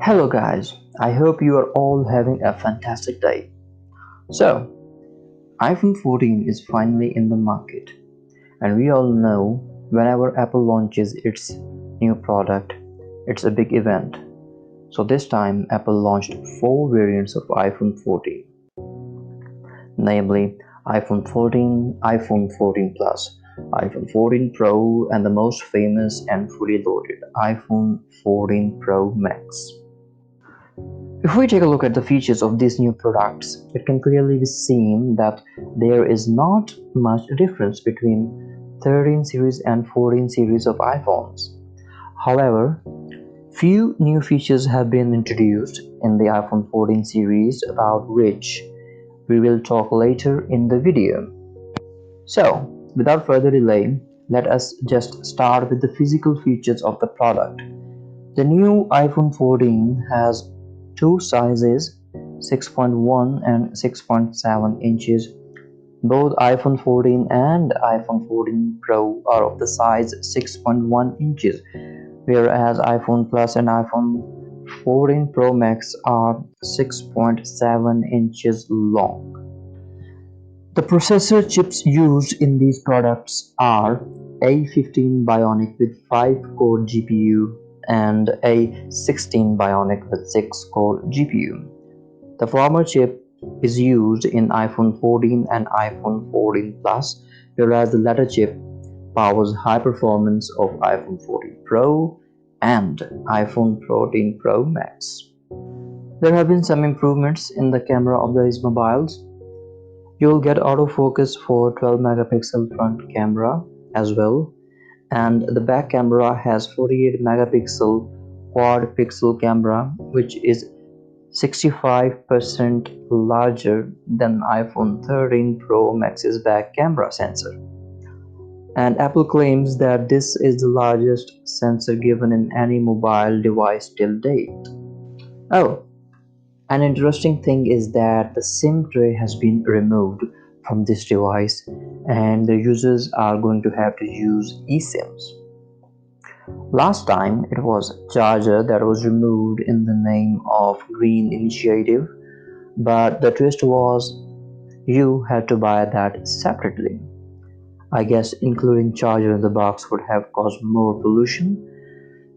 Hello guys, I hope you are all having a fantastic day. So, iPhone 14 is finally in the market, and we all know whenever Apple launches its new product, it's a big event. So this time Apple launched 4 variants of iPhone 14, namely iPhone 14, iPhone 14 Plus, iPhone 14 Pro, and the most famous and fully loaded iPhone 14 Pro Max. If we take a look at the features of these new products, it can clearly be seen that there is not much difference between 13 series and 14 series of iPhones. However, few new features have been introduced in the iPhone 14 series about which we will talk later in the video. So, without further delay, let us just start with the physical features of the product. The new iPhone 14 has two sizes, 6.1 and 6.7 inches. Both iPhone 14 and iPhone 14 Pro are of the size 6.1 inches, whereas iPhone Plus and iPhone 14 Pro Max are 6.7 inches long. The processor chips used in these products are A15 Bionic with 5-core GPU and A16 Bionic with 6-core GPU. The former chip is used in iPhone 14 and iPhone 14 Plus, whereas the latter chip powers high performance of iPhone 14 Pro and iPhone 14 Pro Max. There have been some improvements in the camera of these mobiles. You'll get autofocus for 12 megapixel front camera as well, and the back camera has 48 megapixel quad pixel camera, which is 65% larger than iPhone 13 Pro Max's back camera sensor. And Apple claims that this is the largest sensor given in any mobile device till date. Oh, an interesting thing is that the SIM tray has been removed from this device and the users are going to have to use eSIMs. Last time it was charger that was removed in the name of Green Initiative, but the twist was you had to buy that separately. I guess including charger in the box would have caused more pollution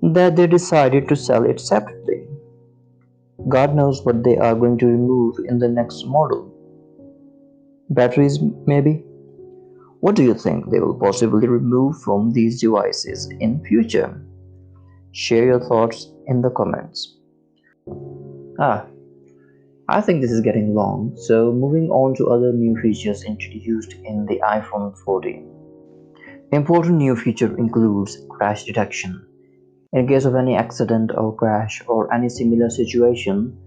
that they decided to sell it separately. God knows what they are going to remove in the next model. Batteries, maybe? What do you think they will possibly remove from these devices in future? Share your thoughts in the comments. I think this is getting long, so moving on to other new features introduced in the iPhone 14. Important new feature includes crash detection. In case of any accident or crash or any similar situation,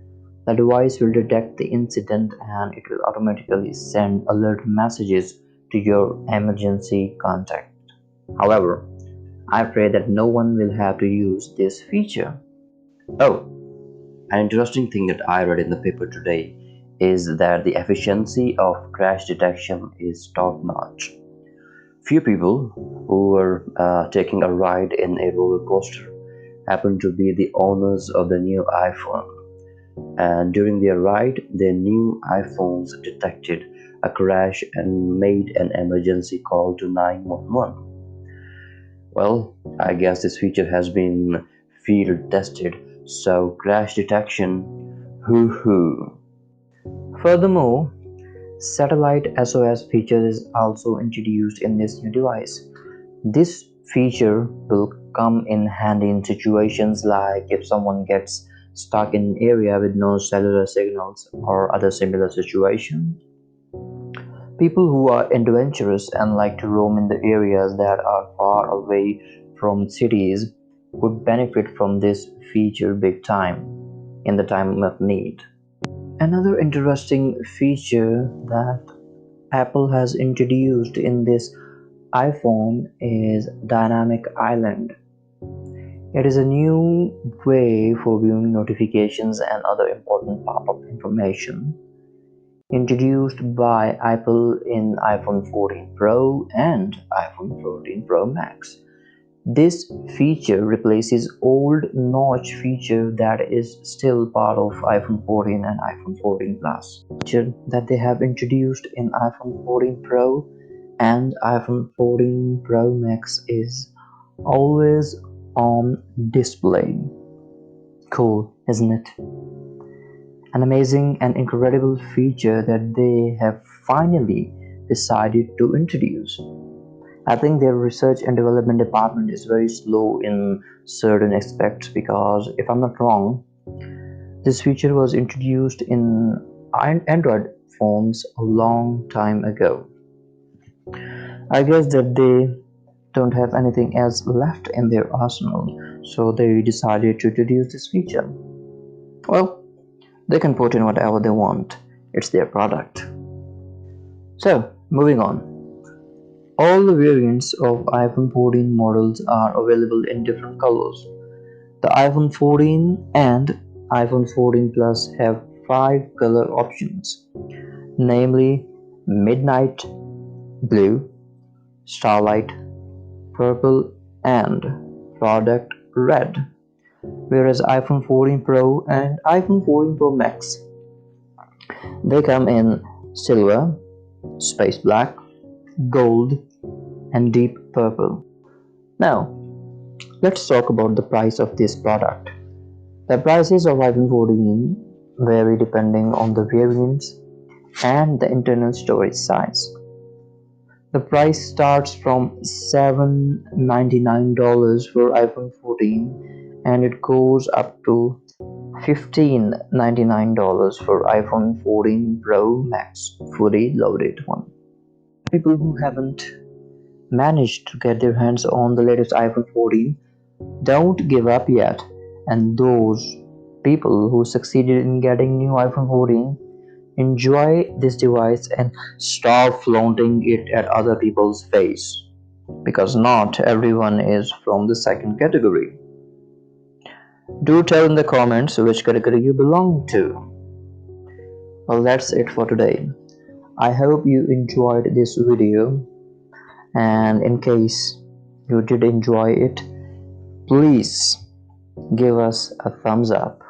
the device will detect the incident and it will automatically send alert messages to your emergency contact. However, I pray that no one will have to use this feature. Oh, an interesting thing that I read in the paper today is that the efficiency of crash detection is top notch. Few people who were taking a ride in a roller coaster happened to be the owners of the new iPhone, and during their ride their new iPhones detected a crash and made an emergency call to 911. Well, I guess this feature has been field tested, so crash detection, hoo hoo. Furthermore, satellite SOS feature is also introduced in this new device. This feature will come in handy in situations like if someone gets stuck in an area with no cellular signals or other similar situation. People who are adventurous and like to roam in the areas that are far away from cities would benefit from this feature big time in the time of need. Another interesting feature that Apple has introduced in this iPhone is Dynamic Island. It is a new way for viewing notifications and other important pop-up information introduced by Apple in iPhone 14 Pro and iPhone 14 Pro Max. This feature replaces old notch feature that is still part of iPhone 14 and iPhone 14 Plus. Feature that they have introduced in iPhone 14 Pro and iPhone 14 Pro Max is always on display. Cool, isn't it? An amazing and incredible feature that they have finally decided to introduce. I think their research and development department is very slow in certain aspects because, if I'm not wrong, this feature was introduced in Android phones a long time ago. I guess that they don't have anything else left in their arsenal, so they decided to introduce this feature. Well, they can put in whatever they want, it's their product. So, moving on. All the variants of iPhone 14 models are available in different colors. The iPhone 14 and iPhone 14 Plus have 5 color options, namely Midnight Blue, Starlight, Purple, and Product Red, whereas iPhone 14 Pro and iPhone 14 Pro Max, they come in Silver, Space Black, Gold, and Deep Purple. Now, let's talk about the price of this product. The prices of iPhone 14 vary depending on the variants and the internal storage size. The price starts from $799 for iPhone 14 and it goes up to $1599 for iPhone 14 Pro Max, fully loaded one. People who haven't managed to get their hands on the latest iPhone 14, don't give up yet, and those people who succeeded in getting new iPhone 14, enjoy this device and stop flaunting it at other people's face, because not everyone is from the second category. Do tell in the comments which category you belong to. Well, that's it for today. I hope you enjoyed this video, and in case you did enjoy it, please give us a thumbs up.